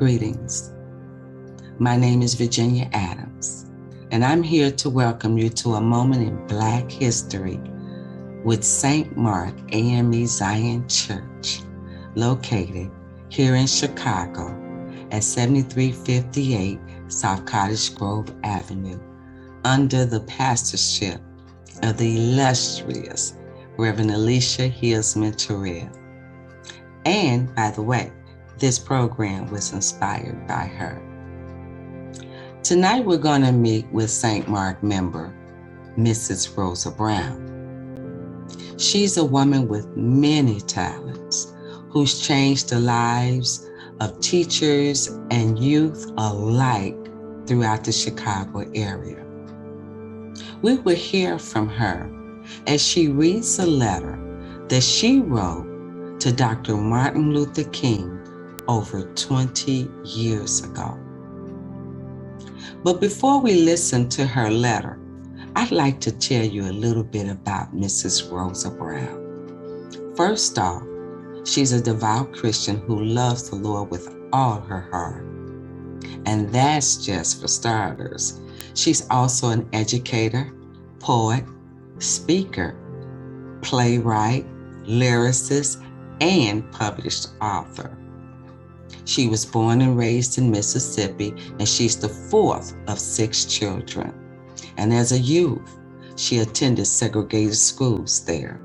Greetings. My name is Virginia Adams, and I'm here to welcome you to a moment in Black history with St. Mark AME Zion Church, located here in Chicago at 7358 South Cottage Grove Avenue, under the pastorship of the illustrious Reverend Alicia Hillsman Terrell. And by the way, this program was inspired by her. Tonight we're going to meet with St. Mark member, Mrs. Rosa Brown. She's a woman with many talents who's changed the lives of teachers and youth alike throughout the Chicago area. We will hear from her as she reads a letter that she wrote to Dr. Martin Luther King over 20 years ago. But before we listen to her letter, I'd like to tell you a little bit about Mrs. Rosa Brown. First off, she's a devout Christian who loves the Lord with all her heart. And that's just for starters. She's also an educator, poet, speaker, playwright, lyricist, and published author. She was born and raised in Mississippi, and she's the fourth of 6 children. And as a youth, she attended segregated schools there.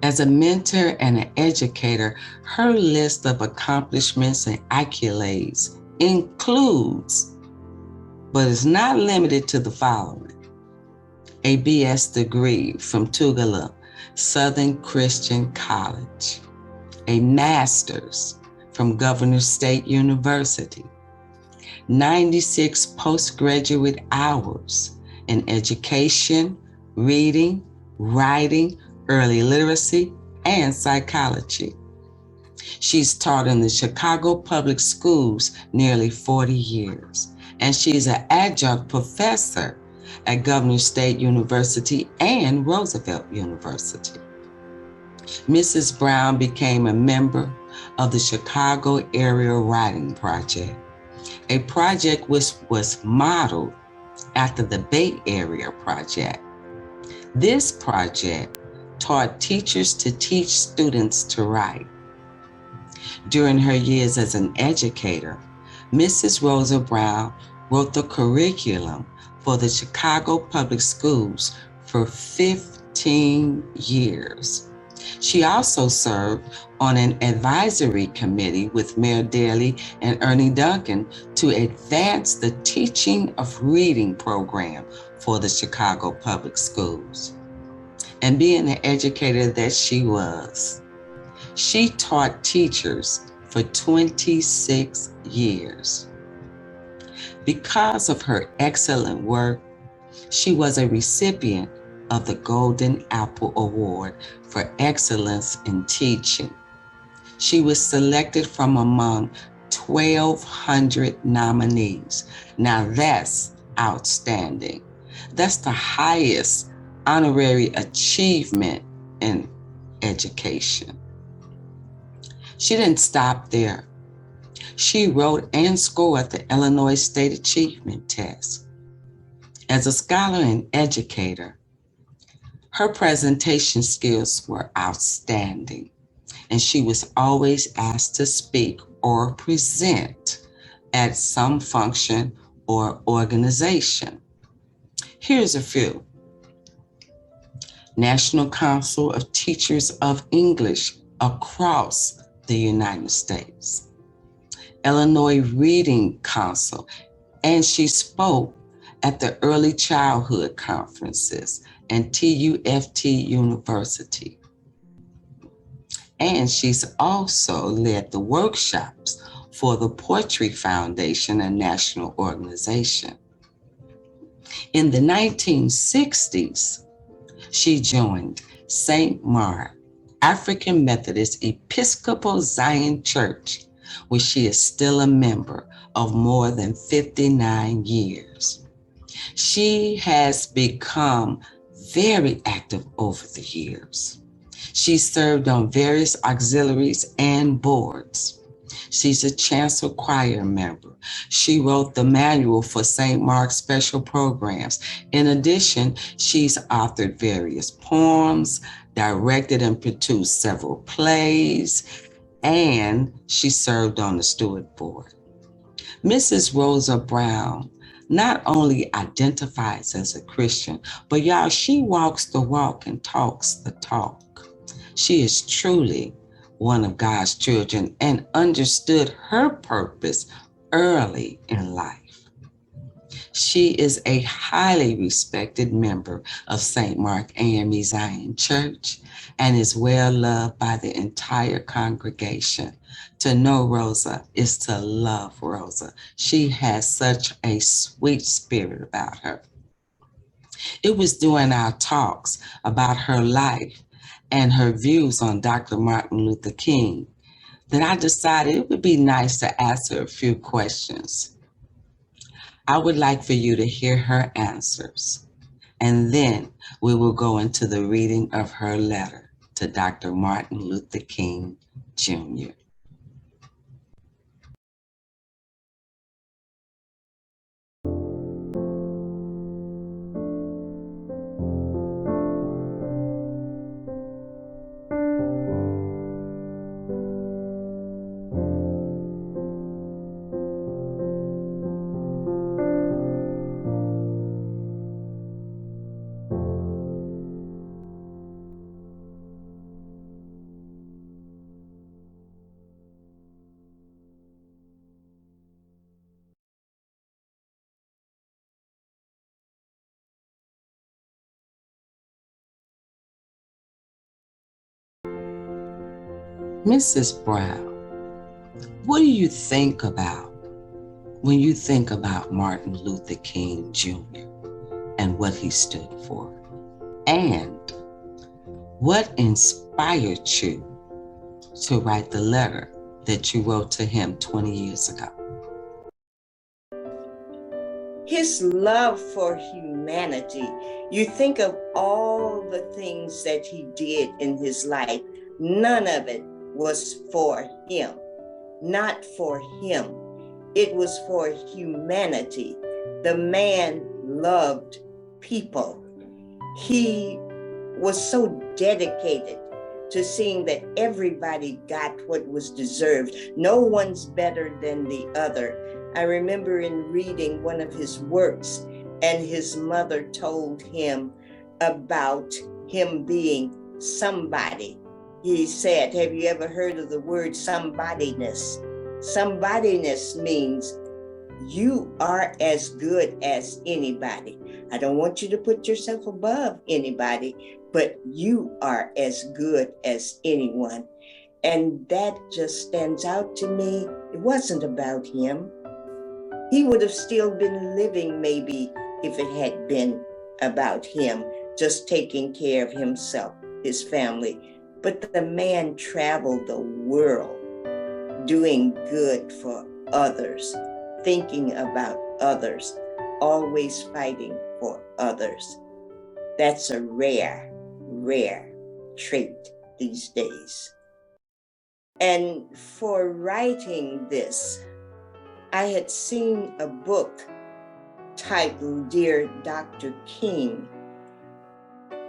As a mentor and an educator, her list of accomplishments and accolades includes, but is not limited to the following: a BS degree from Tugela Southern Christian College, a master's from Governor State University, 96 postgraduate hours in education, reading, writing, early literacy, and psychology. She's taught in the Chicago public schools nearly 40 years, and she's an adjunct professor at Governor State University and Roosevelt University. Mrs. Brown became a member of the Chicago Area Writing Project, a project which was modeled after the Bay Area Project. This project taught teachers to teach students to write. During her years as an educator, Mrs. Rosa Brown wrote the curriculum for the Chicago Public Schools for 15 years. She also served on an advisory committee with Mayor Daley and Ernie Duncan to advance the teaching of reading program for the Chicago Public Schools. And being the educator that she was, she taught teachers for 26 years. Because of her excellent work, she was a recipient of the Golden Apple Award for Excellence in Teaching. She was selected from among 1,200 nominees. Now that's outstanding. That's the highest honorary achievement in education. She didn't stop there. She wrote and scored the Illinois State Achievement Test. As a scholar and educator, her presentation skills were outstanding, and she was always asked to speak or present at some function or organization. Here's a few: National Council of Teachers of English across the United States, Illinois Reading Council, and she spoke at the Early Childhood Conferences and TUFT University. And she's also led the workshops for the Poetry Foundation, a national organization. In the 1960s, she joined St. Mark African Methodist Episcopal Zion Church, where she is still a member of more than 59 years. She has become very active over the years. She served on various auxiliaries and boards. She's a chancel choir member. She wrote the manual for St. Mark's special programs. In addition, she's authored various poems, directed and produced several plays, and she served on the steward board. Mrs. Rosa Brown not only identifies as a Christian, but y'all, she walks the walk and talks the talk. She is truly one of God's children and understood her purpose early in life. She is a highly respected member of St. Mark AME Zion Church and is well loved by the entire congregation. To know Rosa is to love Rosa. She has such a sweet spirit about her. It was during our talks about her life and her views on Dr. Martin Luther King that I decided it would be nice to ask her a few questions. I would like for you to hear her answers, and then we will go into the reading of her letter to Dr. Martin Luther King, Jr. Mrs. Brown, what do you think about when you think about Martin Luther King Jr. and what he stood for? And what inspired you to write the letter that you wrote to him 20 years ago? His love for humanity. You think of all the things that he did in his life, none of it was for him, not for him. It was for humanity. The man loved people. He was so dedicated to seeing that everybody got what was deserved. No one's better than the other. I remember in reading one of his works, and his mother told him about him being somebody. He said, have you ever heard of the word somebodyness? Somebodyness means you are as good as anybody. I don't want you to put yourself above anybody, but you are as good as anyone. And that just stands out to me. It wasn't about him. He would have still been living maybe if it had been about him, just taking care of himself, his family. But the man traveled the world doing good for others, thinking about others, always fighting for others. That's a rare, rare trait these days. And for writing this, I had seen a book titled Dear Dr. King.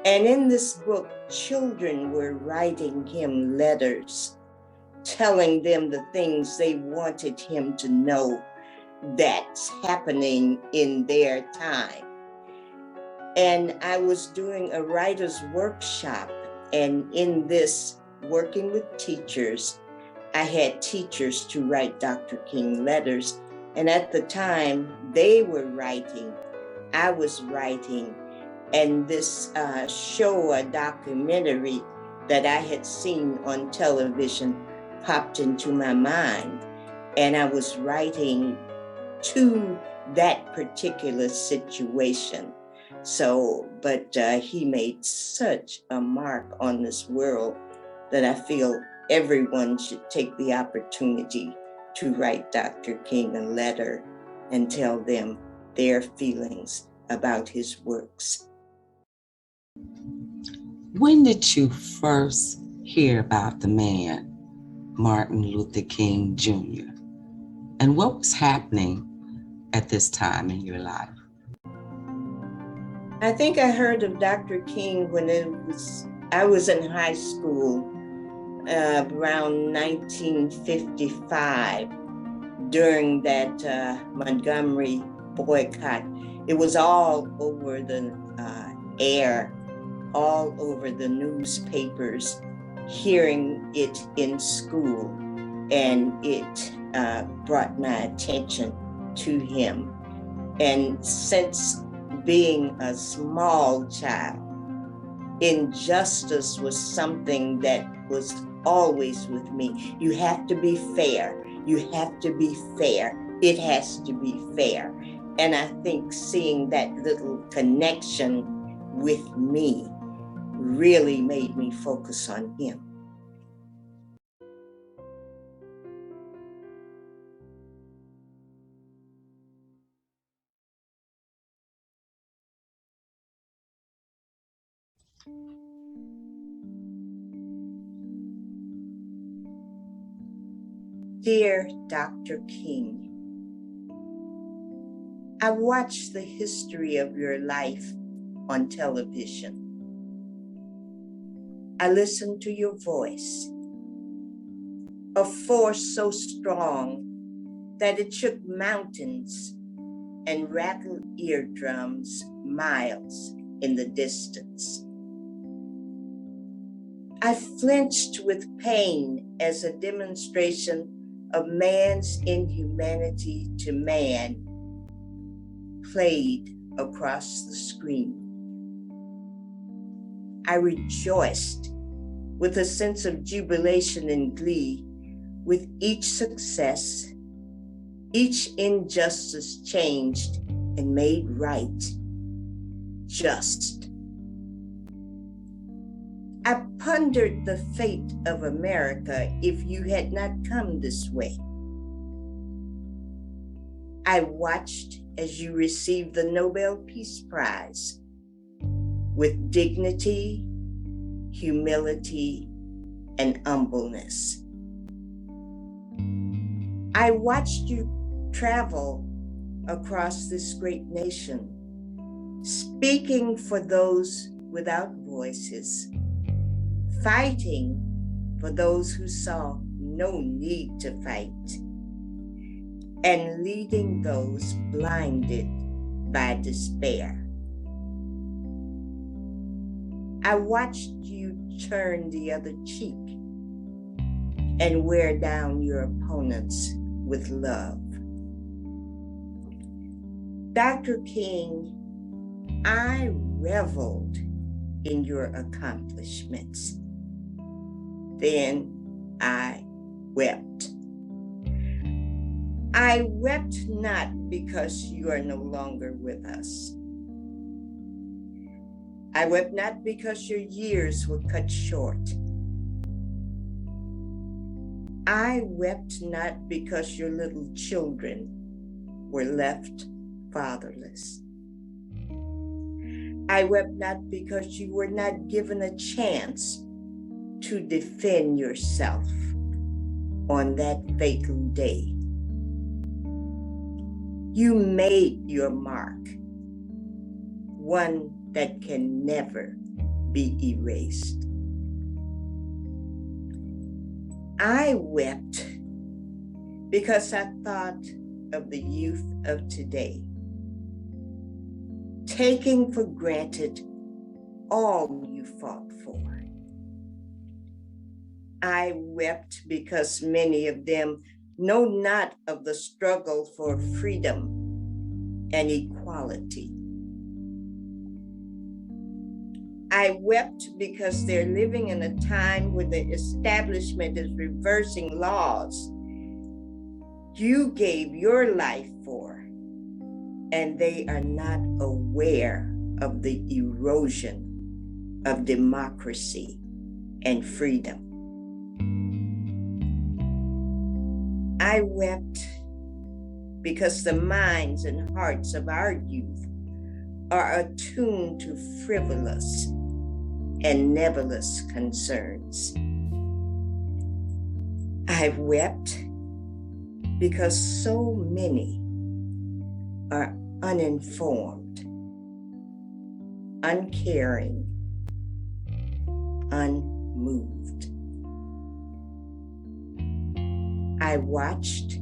And in this book, children were writing him letters, telling them the things they wanted him to know that's happening in their time. And I was doing a writer's workshop, and in this, working with teachers, I had teachers to write Dr. King letters. And at the time, they were writing, I was writing, and this show, a documentary that I had seen on television, popped into my mind. And I was writing to that particular situation. So, but he made such a mark on this world that I feel everyone should take the opportunity to write Dr. King a letter and tell them their feelings about his works. When did you first hear about the man Martin Luther King Jr. And what was happening at this time in your life? I think I heard of Dr. King when I was in high school around 1955 during that Montgomery boycott. It was all over the air, all over the newspapers, hearing it in school, and it brought my attention to him. And since being a small child, injustice was something that was always with me. You have to be fair. You have to be fair. It has to be fair. And I think seeing that little connection with me really made me focus on him. Dear Dr. King, I watched the history of your life on television. I listened to your voice, a force so strong that it shook mountains and rattled eardrums miles in the distance. I flinched with pain as a demonstration of man's inhumanity to man played across the screen. I rejoiced with a sense of jubilation and glee with each success, each injustice changed and made right, just. I pondered the fate of America if you had not come this way. I watched as you received the Nobel Peace Prize with dignity, humility, and humbleness. I watched you travel across this great nation, speaking for those without voices, fighting for those who saw no need to fight, and leading those blinded by despair. I watched you turn the other cheek and wear down your opponents with love. Dr. King, I reveled in your accomplishments. Then I wept. I wept not because you are no longer with us. I wept not because your years were cut short. I wept not because your little children were left fatherless. I wept not because you were not given a chance to defend yourself on that fatal day. You made your mark, one that can never be erased. I wept because I thought of the youth of today, taking for granted all you fought for. I wept because many of them know not of the struggle for freedom and equality. I wept because they're living in a time when the establishment is reversing laws you gave your life for, and they are not aware of the erosion of democracy and freedom. I wept because the minds and hearts of our youth are attuned to frivolous and nebulous concerns. I've wept because so many are uninformed, uncaring, unmoved. I watched,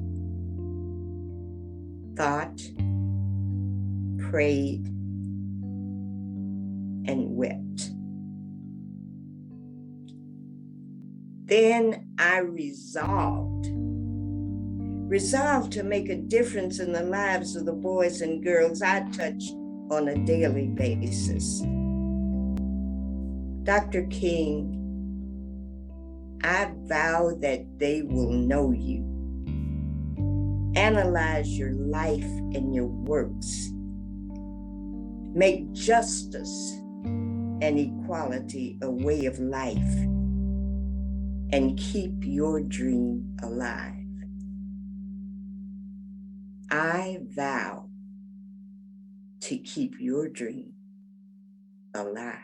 thought, prayed, and wept. Then I resolved to make a difference in the lives of the boys and girls I touch on a daily basis. Dr. King, I vow that they will know you, analyze your life and your works, make justice and equality a way of life, and keep your dream alive. I vow to keep your dream alive.